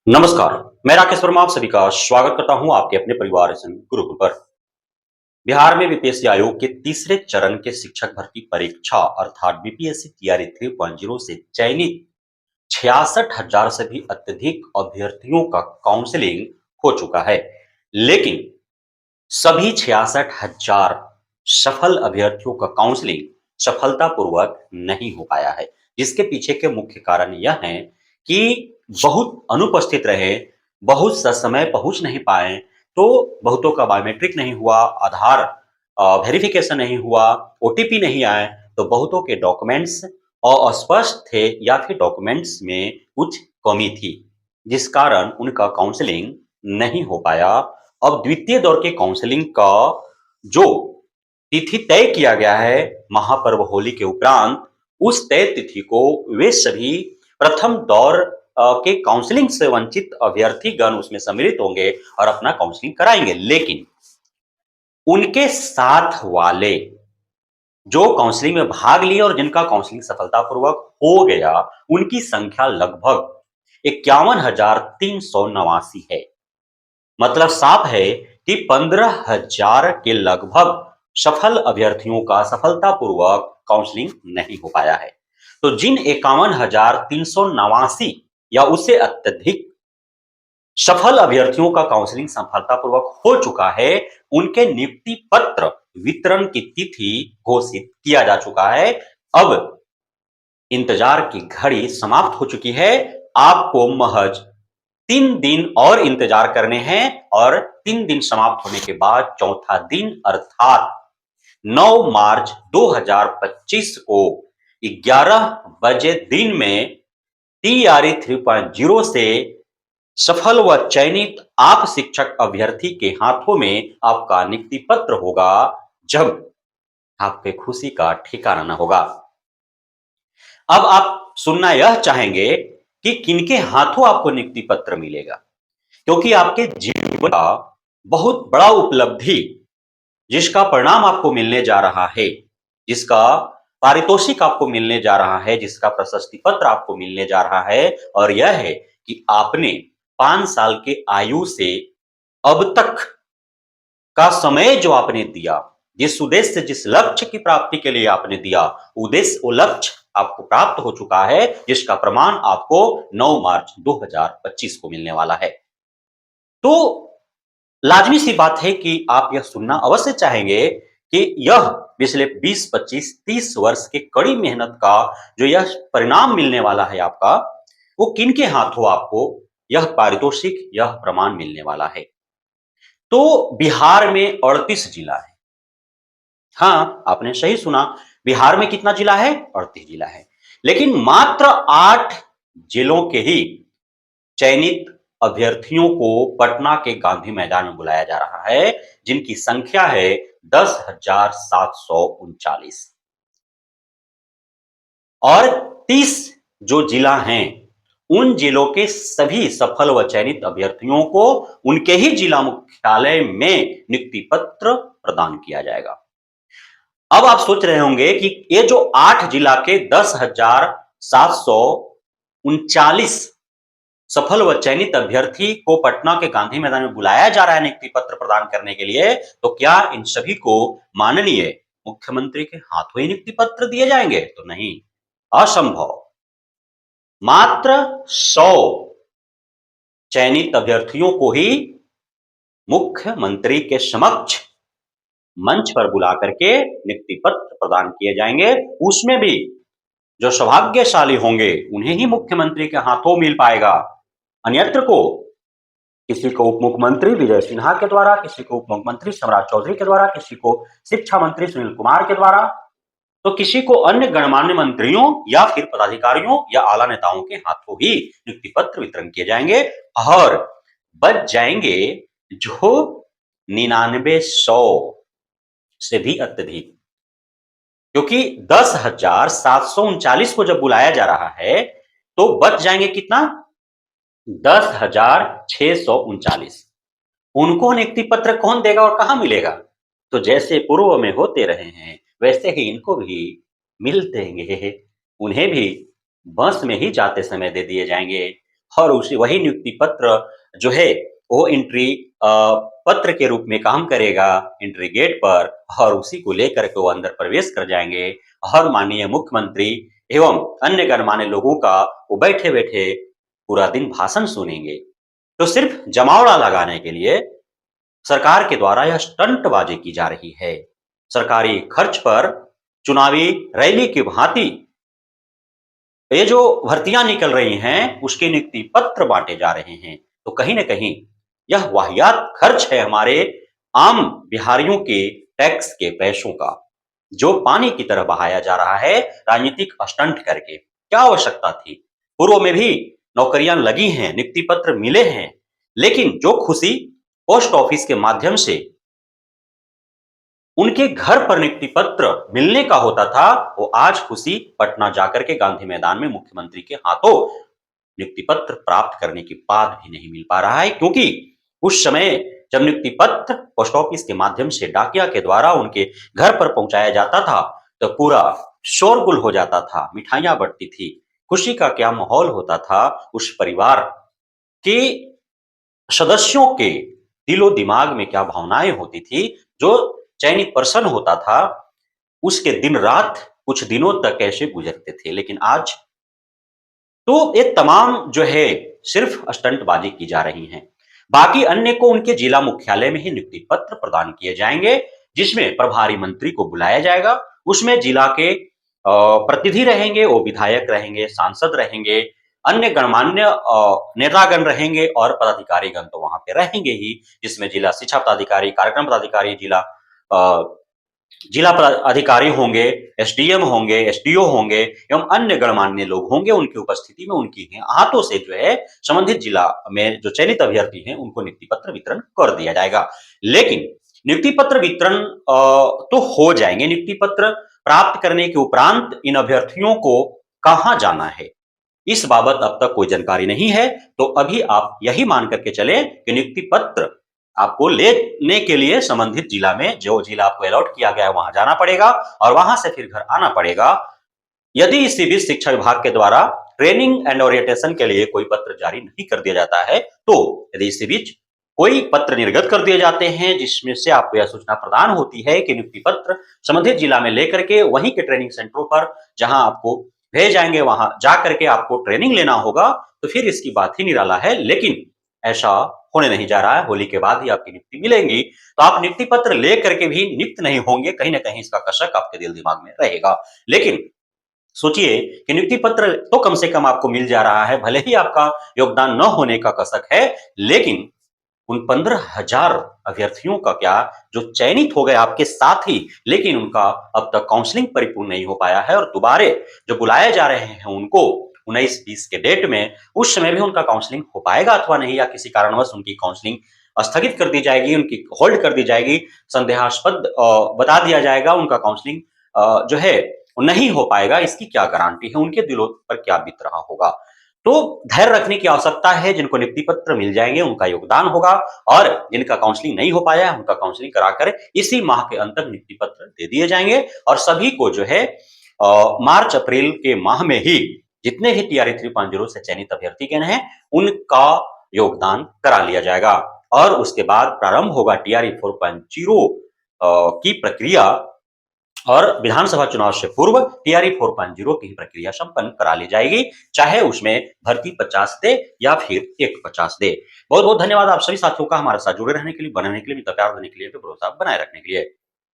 नमस्कार, मैं राकेश वर्मा आप सभी का स्वागत करता हूं आपके अपने परिवार गुरुकुल पर। बिहार में बीपीएससी आयोग के तीसरे चरण के शिक्षक भर्ती परीक्षा अर्थात बीपीएससी तैयारी 3.0 से चयनित 66,000 से भी अत्यधिक अभ्यर्थियों का काउंसलिंग हो चुका है। लेकिन सभी 66,000 सफल अभ्यर्थियों का काउंसलिंग सफलतापूर्वक नहीं हो पाया है, जिसके पीछे के मुख्य कारण यह है कि बहुत अनुपस्थित रहे, बहुत ससमय पहुंच नहीं पाए, तो बहुतों का बायोमेट्रिक नहीं हुआ, आधार वेरिफिकेशन नहीं हुआ, ओटीपी नहीं आए, तो बहुतों के डॉक्यूमेंट्स अस्पष्ट थे या फिर डॉक्यूमेंट्स में कुछ कमी थी, जिस कारण उनका काउंसलिंग नहीं हो पाया। अब द्वितीय दौर के काउंसलिंग का जो तिथि तय किया गया है महापर्व होली के उपरांत, उस तय तिथि को वे सभी प्रथम दौर के काउंसलिंग से वंचित अभ्यर्थीगण उसमें सम्मिलित होंगे और अपना काउंसलिंग कराएंगे। लेकिन उनके साथ वाले जो काउंसलिंग में भाग लिए और जिनका काउंसलिंग सफलतापूर्वक हो गया, उनकी संख्या लगभग 51,389 है। मतलब साफ है कि 15,000 के लगभग सफल अभ्यर्थियों का सफलतापूर्वक काउंसलिंग नहीं हो पाया है। तो जिन 51,389 या उससे अत्यधिक सफल अभ्यर्थियों का काउंसलिंग सफलतापूर्वक हो चुका है, उनके नियुक्ति पत्र वितरण की तिथि घोषित किया जा चुका है। अब इंतजार की घड़ी समाप्त हो चुकी है। आपको महज 3 दिन और इंतजार करने हैं और 3 दिन समाप्त होने के बाद चौथा दिन अर्थात 9 मार्च 2025 को 11 बजे दिन में टीआरई 3.0 से सफल व चयनित आप शिक्षक अभ्यर्थी के हाथों में आपका नियुक्ति पत्र होगा, जब आपके खुशी का ठिकाना न होगा। अब आप सुनना यह चाहेंगे कि किनके हाथों आपको नियुक्ति पत्र मिलेगा, क्योंकि आपके जीवन का बहुत बड़ा उपलब्धि जिसका परिणाम आपको मिलने जा रहा है, जिसका पारितोषिक आपको मिलने जा रहा है, जिसका प्रशस्ति पत्र आपको मिलने जा रहा है, और यह है कि आपने 5 साल के आयु से अब तक का समय जो आपने दिया, जिस उद्देश्य जिस लक्ष्य की प्राप्ति के लिए आपने दिया, उद्देश्य वो लक्ष्य आपको प्राप्त हो चुका है, जिसका प्रमाण आपको 9 मार्च 2025 को मिलने वाला है। तो लाजमी सी बात है कि आप यह सुनना अवश्य चाहेंगे कि यह पिछले 20, 25, 30 वर्ष के कड़ी मेहनत का जो यह परिणाम मिलने वाला है आपका, वो किनके हाथों आपको यह पारितोषिक, यह प्रमाण मिलने वाला है। तो बिहार में 38 जिला है। हाँ, आपने सही सुना, बिहार में कितना जिला है? 38 जिला है। लेकिन मात्र 8 जिलों के ही चयनित अभ्यर्थियों को पटना के गांधी मैदान में बुलाया जा रहा है, जिनकी संख्या है 10,739 और 30 जो जिला हैं, उन जिलों के सभी सफल व चयनित अभ्यर्थियों को उनके ही जिला मुख्यालय में नियुक्ति पत्र प्रदान किया जाएगा। अब आप सोच रहे होंगे कि ये जो 8 जिला के 10,739 सफल व चयनित अभ्यर्थी को पटना के गांधी मैदान में बुलाया जा रहा है नियुक्ति पत्र प्रदान करने के लिए, तो क्या इन सभी को माननीय मुख्यमंत्री के हाथों ही नियुक्ति पत्र दिए जाएंगे? तो नहीं, असंभव। मात्र 100 चयनित अभ्यर्थियों को ही मुख्यमंत्री के समक्ष मंच पर बुला करके नियुक्ति पत्र प्रदान किए जाएंगे। उसमें भी जो सौभाग्यशाली होंगे उन्हें ही मुख्यमंत्री के हाथों मिल पाएगा। अन्यत्र को किसी को उप मुख्यमंत्री विजय सिन्हा के द्वारा, किसी को उप मुख्यमंत्री सम्राट चौधरी के द्वारा, किसी को शिक्षा मंत्री सुनील कुमार के द्वारा, तो किसी को अन्य गणमान्य मंत्रियों या फिर पदाधिकारियों या आला नेताओं के हाथों ही नियुक्ति पत्र वितरण किए जाएंगे। और बच जाएंगे जो 9900 से भी अत्यधिक, क्योंकि 10,739 को जब बुलाया जा रहा है तो बच जाएंगे कितना? 10,639। उनको नियुक्ति पत्र कौन देगा और कहां मिलेगा? तो जैसे पूर्व में होते रहे हैं, वैसे ही इनको भी मिल देंगे। उन्हें भी बस में ही जाते समय दे दिए जाएंगे। और उसी वही नियुक्ति पत्र जो है वो एंट्री पत्र के रूप में काम करेगा एंट्री गेट पर, और उसी को लेकर के वो अंदर प्रवेश कर जाएंगे और माननीय मुख्यमंत्री एवं अन्य गणमान्य लोगों का वो बैठे-बैठे पूरा दिन भाषण सुनेंगे। तो सिर्फ जमावड़ा लगाने के लिए सरकार के द्वारा यह स्टंटबाजी की जा रही है। सरकारी खर्च पर चुनावी रैली की भांति ये जो भर्तियां निकल रही हैं, उसके नियुक्ति पत्र बांटे जा रहे हैं। तो कहीं न कहीं यह वाहियात खर्च है हमारे आम बिहारियों के टैक्स के पैसों का, जो पानी की तरह बहाया जा रहा है राजनीतिक स्टंट करके। क्या आवश्यकता थी? पूर्व में भी नौकरियां लगी हैं, नियुक्ति पत्र मिले हैं, लेकिन जो खुशी पोस्ट ऑफिस के माध्यम से उनके घर पर नियुक्ति पत्र मिलने का होता था, वो आज खुशी पटना जाकर के गांधी मैदान में मुख्यमंत्री के हाथों नियुक्ति पत्र प्राप्त करने के बाद भी नहीं मिल पा रहा है, क्योंकि उस समय जब नियुक्ति पत्र पोस्ट ऑफिस के माध्यम से डाकिया के द्वारा उनके घर पर पहुंचाया जाता था, तो पूरा शोरगुल हो जाता था, मिठाइयां बंटती थी, खुशी का क्या माहौल होता था उस परिवार के सदस्यों के दिलो दिमाग में क्या भावनाएं होती थी। जो चयनित पर्सन होता था, उसके दिन रात कुछ दिनों तक ऐसे गुजरते थे, लेकिन आज तो ये तमाम जो है सिर्फ स्टंटबाजी की जा रही है। बाकी अन्य को उनके जिला मुख्यालय में ही नियुक्ति पत्र प्रदान किए जाएंगे, जिसमें प्रभारी मंत्री को बुलाया जाएगा। उसमें जिला के प्रतिनिधि रहेंगे, वो विधायक रहेंगे, सांसद रहेंगे, अन्य गणमान्य नेतागण रहेंगे और पदाधिकारीगण तो वहां पे रहेंगे ही, जिसमें जिला शिक्षा पदाधिकारी, कार्यक्रम पदाधिकारी, जिला अधिकारी होंगे, एसडीएम होंगे, एसडीओ होंगे एवं अन्य गणमान्य लोग होंगे। उनकी उपस्थिति में उनकी हाथों से जो है संबंधित जिला में जो चयनित अभ्यर्थी हैं उनको नियुक्ति पत्र वितरण कर दिया जाएगा। लेकिन नियुक्ति पत्र वितरण तो हो जाएंगे, नियुक्ति पत्र प्राप्त करने के उपरांत इन अभ्यर्थियों को कहां जाना है, इस बाबत अब तक कोई जानकारी नहीं है। तो अभी आप यही मान करके चलें कि नियुक्ति पत्र आपको लेने के लिए संबंधित जिला में, जो जिला आपको अलॉट किया गया है वहां जाना पड़ेगा और वहां से फिर घर आना पड़ेगा। यदि इसी बीच शिक्षा विभाग के द्वारा ट्रेनिंग एंड ओरिएंटेशन के लिए कोई पत्र जारी नहीं कर दिया जाता है, तो यदि इसी बीच कोई पत्र निर्गत कर दिए जाते हैं जिसमें से आपको यह सूचना प्रदान होती है कि नियुक्ति पत्र संबंधित जिला में लेकर के वहीं के ट्रेनिंग सेंटरों पर जहां आपको भेज जाएंगे वहां जाकर के आपको ट्रेनिंग लेना होगा, तो फिर इसकी बात ही निराला है। लेकिन ऐसा होने नहीं जा रहा है। होली के बाद ही आपकी नियुक्ति मिलेंगी, तो आप नियुक्ति पत्र लेकर के भी नियुक्त नहीं होंगे, कहीं ना कहीं इसका कसक आपके दिल दिमाग में रहेगा। लेकिन सोचिए कि नियुक्ति पत्र तो कम से कम आपको मिल जा रहा है, भले ही आपका योगदान न होने का कसक है, लेकिन उन 15,000 अभ्यर्थियों का क्या, जो चयनित हो गए आपके साथ ही, लेकिन उनका अब तक काउंसलिंग परिपूर्ण नहीं हो पाया है और दोबारे जो बुलाए जा रहे हैं उनको 19-20 के डेट में, उस समय भी उनका काउंसलिंग हो पाएगा अथवा नहीं, या किसी कारणवश उनकी काउंसलिंग स्थगित कर दी जाएगी, उनकी होल्ड कर दी जाएगी, संदेहास्पद बता दिया जाएगा, उनका काउंसलिंग जो है नहीं हो पाएगा, इसकी क्या गारंटी है, उनके दिलों पर क्या बीत रहा होगा। तो धैर्य रखने की आवश्यकता है। जिनको नियुक्ति पत्र मिल जाएंगे उनका योगदान होगा, और जिनका काउंसलिंग नहीं हो पाया उनका काउंसलिंग कराकर इसी माह के अंत तक नियुक्ति पत्र दे दिए जाएंगे, और सभी को जो है मार्च अप्रैल के माह में ही जितने भी टीआरई 3.0 से चयनित अभ्यर्थीगण हैं उनका योगदान करा लिया जाएगा, और उसके बाद प्रारंभ होगा टीआरई 4.0 की प्रक्रिया, और विधानसभा चुनाव से पूर्व टीआरई 4.0 की प्रक्रिया संपन्न करा ली जाएगी, चाहे उसमें भर्ती 50 दे या फिर 150 दे। बहुत बहुत धन्यवाद आप सभी साथियों का हमारे साथ जुड़े रहने के लिए, बने रहने के लिए, प्यार देने के लिए, भरोसा बनाए रखने के लिए।